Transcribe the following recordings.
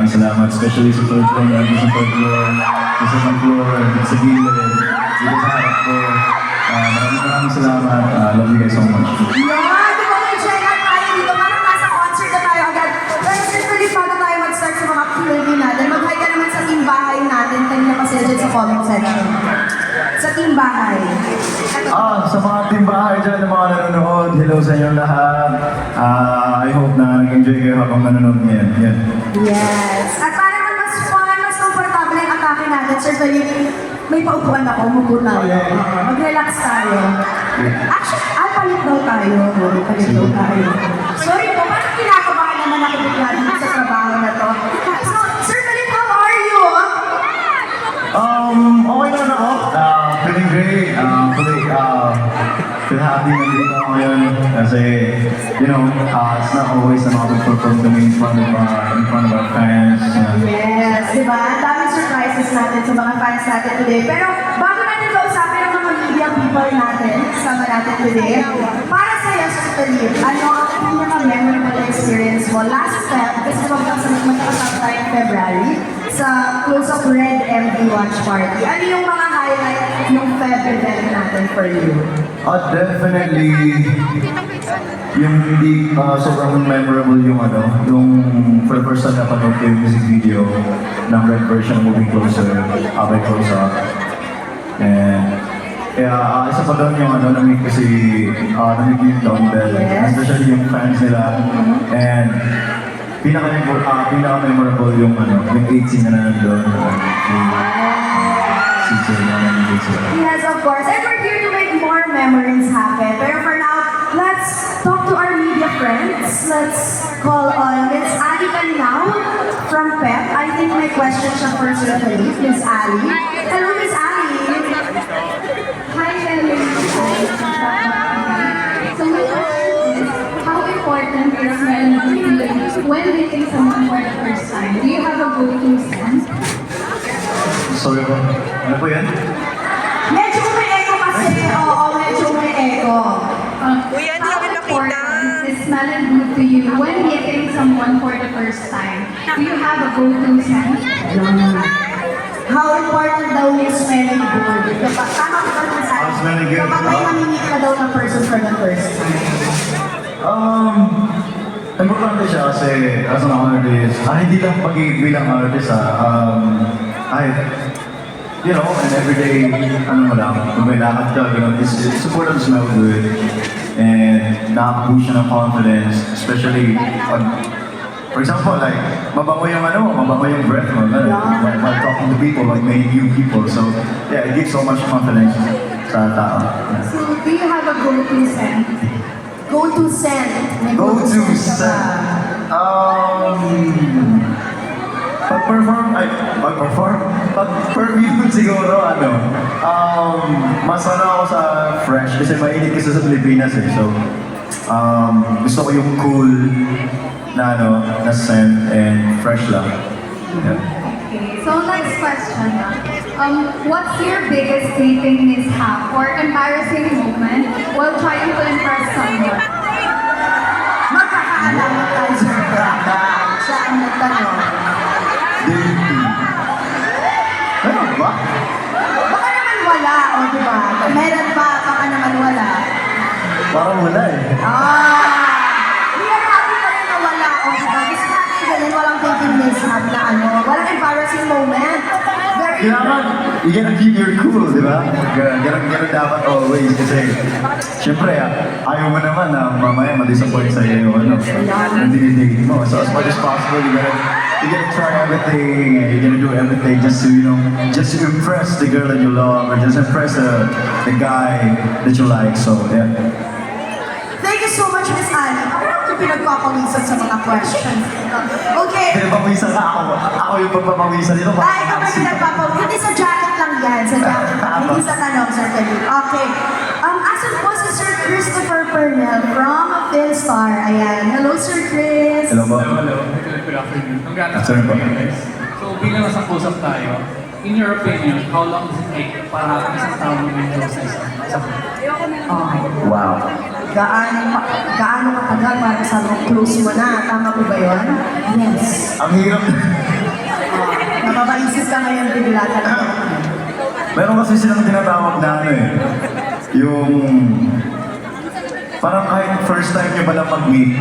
maraming salamat. Especially sa third floor, sa third floor, sa second floor, sa gilid, dito sa harap ko. Maraming salamat. Love you guys so much. Yeah, di ba may check out tayo dito? Parang nasa concert na tayo agad. Pero siyempre, bago tayo mag-start sa mga Q&A natin, mag-hi ka naman sa team bahay natin. Kanina pa sila dyan sa comment section. Sa team bahay. Sa mga team bahay dyan, ng mga nanonood, hello sa inyo lahat. I hope na nag-enjoy kayo habang nanonood ngayon. Yan. Yes. At para naman mas fun, mas comfortable ang atake natin, Sir Felipe, may paupuan ako, umupo tayo. Mag-relax tayo. Actually, palit daw tayo. Palit daw tayo. Sorry po, parang kinakabahan naman ako bigla dito sa trabaho na to. So, Sir Felipe, how are you? Okay naman ako. Feeling great. Feel happy na dito ako ngayon. Kasi, you know, it's not always na makapag-perform kami in front of our fans. Yes, di ba? Ang daming surprises natin sa mga fans natin today. Pero bago natin kausapin ang mga media people natin, kasama natin today, para sa'yo, Sir Felipe, ano ang pinaka-memorable experience mo last Feb, kasi magkakasama tayo in February, sa close-up Red MV Watch Party. Ano yung mga highlight ng Feb event natin for you? Definitely, yung hindi sobrang memorable yung for the first time napanood ko yung music video ng Red version Moving Closer, Abay Close Up. And kaya isa pa doon yung namig ko yung Don Bell, especially yung fans nila. And pinaka-memorable yung 18 na nandun. Yes, of course. And we're here to make more memories happen. Pero for now, let's talk to our media friends. Let's call on Miss Ali Canao from PEP. I think my question siya for Sir Felipe, Miss Ali. Hello, Miss Ali. Hi, Felipe. So my question is, how important is melody when dating someone for the first time? Do you have a go-to scent? Sorry po. Ano po yan? Medyo may echo kasi. Oo, medyo may echo. Kuya, hindi How namin nakita. important is smelling good to you when dating someone for the first time? Do you have a go-to scent? How important daw yung smelling good? Tama ko ba Miss Ali? Smelling good. Kapag may mamimit ka daw ng person for the first time. Importante siya kasi as an artist, hindi lang pag-ibig bilang artist you know, and everyday, mo lang, kung may lakad ka, it's important to smell good. And nakaka-boost siya ng confidence, especially pag, for example, like, mabango yung breath mo, while talking to people, like meeting new people. So, yeah, it gives so much confidence sa tao. Yeah. So, do you have a go-to scent? Go-to scent. May Go-to scent ka ba? scent. Pag-perfume siguro, mas ako sa fresh kasi mainit kasi sa Pilipinas eh. So, gusto ko yung cool na scent and fresh lang. Yeah. Okay, so next question. What's your biggest dating mishap or embarrassing moment while trying to impress someone? Magkakaalam na tayo sa siya ang nagtanong. Dating. Ano ba? Baka naman wala, o di ba? Meron ba? Baka naman wala. Parang wala eh. Hindi natin pa rin na wala, o di ba? Gusto natin ganun, walang dating mishap na walang embarrassing moment. Very Kailangan, you gotta keep your cool, di ba? Ganun dapat always kasi syempre, ayaw mo naman na mamaya ma-disappoint sa'yo yung dinidate mo. So as much as possible, you gotta try everything, and you're gonna do everything just to, just to impress the girl that you love, or just impress the guy that you like. So, yeah. Thank you so much, Miss Ali. Ako pinagpapawisan sa mga questions. Okay. Pinagpapawisan na ako. Ako yung pagpapawisan dito. Ay, kapag pinagpapawisan. Hindi sa jacket lang yan. Sa jacket lang. Hindi sa tanong, Sir Felipe. Okay. Asan po si Sir Christopher Pernell from Philstar. Ayan. Hello, Sir Chris. Hello po. Hello. Good afternoon. Congrats. Afternoon po. So, bilang nasa close-up tayo, in your opinion, how long does it take para isang tao maging close sa isa? Wow. Gaano katagal para sa close mo na? Tama po ba yun? Yes. Ang hirap. Mapaisip ka ngayon bigla talaga. Meron kasi silang tinatawag na ano eh, yung parang kahit first time nyo palang mag-meet,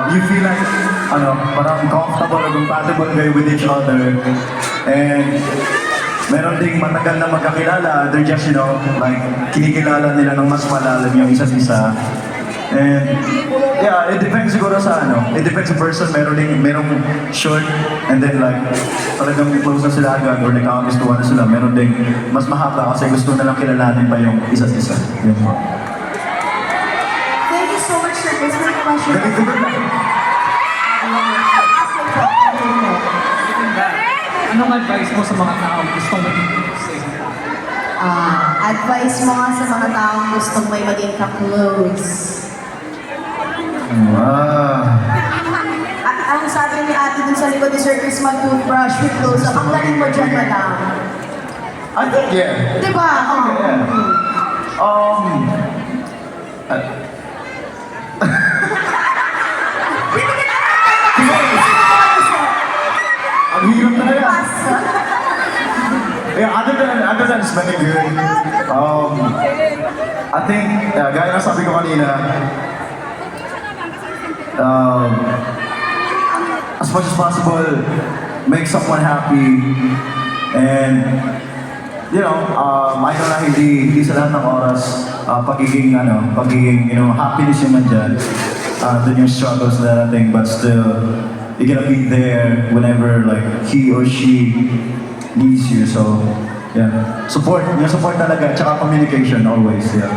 you feel like, parang comfortable or compatible kayo with each other. And meron ding matagal na magkakilala, they're just, like, kinikilala nila ng mas malalim yung isa't isa. And yeah, it depends siguro sa it depends sa person. Merong short and then like talagang close na sila agad or nagkakagustuhan na sila. Meron ding mas mahaba kasi gusto na lang kilalanin pa yung isa't isa. Yun po. Thank you so much, sir. This is my question. Anong advice mo sa mga taong gustong maging close? Advice mo nga sa mga taong gustong may maging ka-close. Ang sabi ni ate dun sa likod ni Sir Chris, mag-toothbrush with close up. Ang galing mo dyan, madam. I think yeah. Diba? Ang hirap talaga. Yeah, other than smelling good, I think, gaya na sabi ko kanina, as much as possible, make someone happy, and I know na hindi sa lahat ng oras, pagiging happiness yung nandyan, dun yung struggles na natin, but still, you're gonna be there whenever like he or she needs you. So, yeah. Support talaga, tsaka communication always, yeah.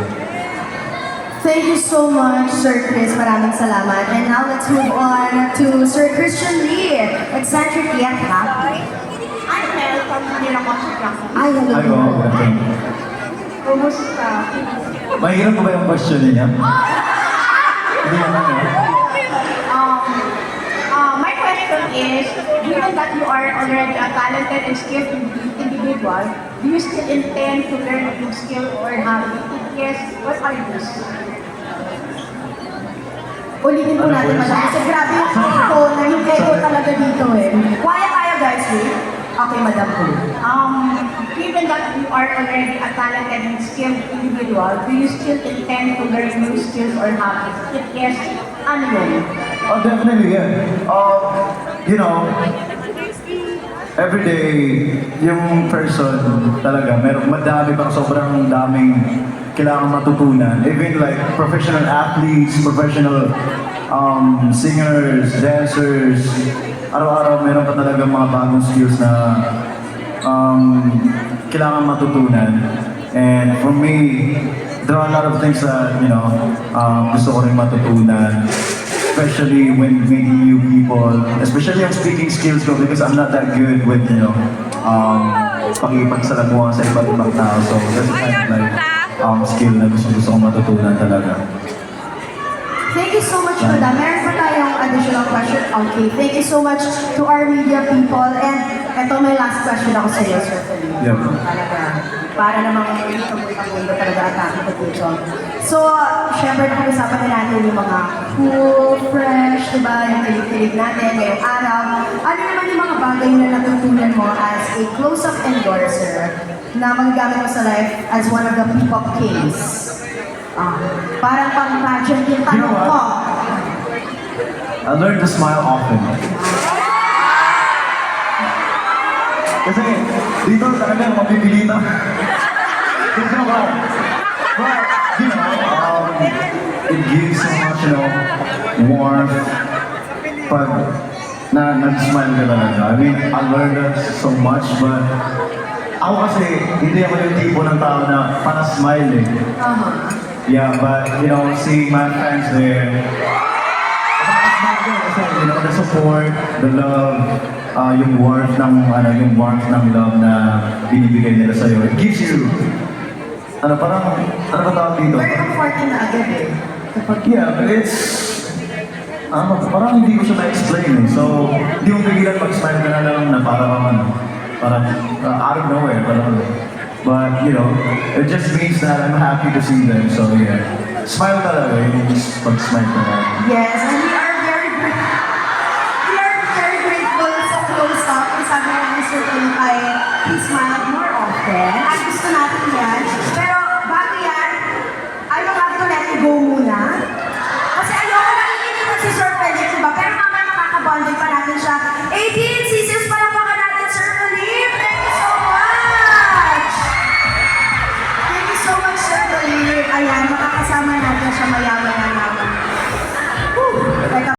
Thank you so much, Sir Chris. Maraming salamat. And now let's move on to Sir Christian Lee. Eccentric yet happy. I'm Mel from Manila Concert Club. Ay, hello. Ay, oo, okay. Kumusta? Mahirap pa ba yung question niya? Hindi naman, My question is, given that you are already a talented and skilled individual, do you still intend to learn a new skill or hobby? If yes, what are these? Ulitin po natin madam. Kasi grabe yung echo, yung echo talaga dito eh. Kaya guys, wait. Okay, madam po. Given that you are already a talented and skilled individual, do you still intend to learn new skills or hobbies? If yes, ano yun? Oh, definitely, yeah. Every day, yung person talaga, madami pang sobrang daming kailangan matutunan. Even like professional athletes, professional singers, dancers, araw-araw meron pa talaga mga bagong skills na kailangan matutunan. And for me, there are a lot of things that, gusto ko rin matutunan. Especially when meeting new people, especially yung speaking skills ko because I'm not that good with, pakipagsalamuha sa iba't ibang tao. So that's the kind of like, skill na gusto kong matutunan talaga. Thank you so much, madam. Meron pa tayong additional question. Okay, thank you so much to our media people. And ito may last question ako sa iyo, Sir Felipe. Yeah. Talaga, para namang mundo talaga atake ko dito. So, syempre pag-usapan na natin yung mga cool, fresh, diba? Yung kilig-kilig natin ngayong araw. Ano naman yung mga bagay na natutunan mo as a close-up endorser na magagamit mo sa life as one of the P-pop kings? Parang pang-pageant yung You know tanong what? ko. I learned to smile often. Kasi dito talaga mapipilitan. But, it gives so much, warmth pag nag-smile ka talaga. I mean, I learned that so much, but ako kasi, hindi ako yung tipo ng tao na pana-smile eh. Yeah, but, seeing my fans there, the support, the love, yung warmth ng love na binibigay nila sa'yo. It gives you, ano ba tawag dito? Very comforting na agad eh. Yeah, but it's, parang hindi ko siya ma-explain eh. So, hindi mo pigilan mag-smile ka na lang na parang out of nowhere, parang. But, it just means that I'm happy to see them. So, yeah. Smile talaga, yung pag-smile talaga. Yes, and we are very grateful sa close-up. Sabi nga kay He Smile More Often. At gusto natin yan. Pero bago yan, I will have to let you go muna. Kasi ayoko nakikita si Sir Felix, diba? Pero mamaya makakabonding pa natin siya. 18 seasons pa lang baka natin, Sir Felix. Thank you so much! Thank you so much, Sir Felix. Ayan, makakasama natin siya maya-maya na.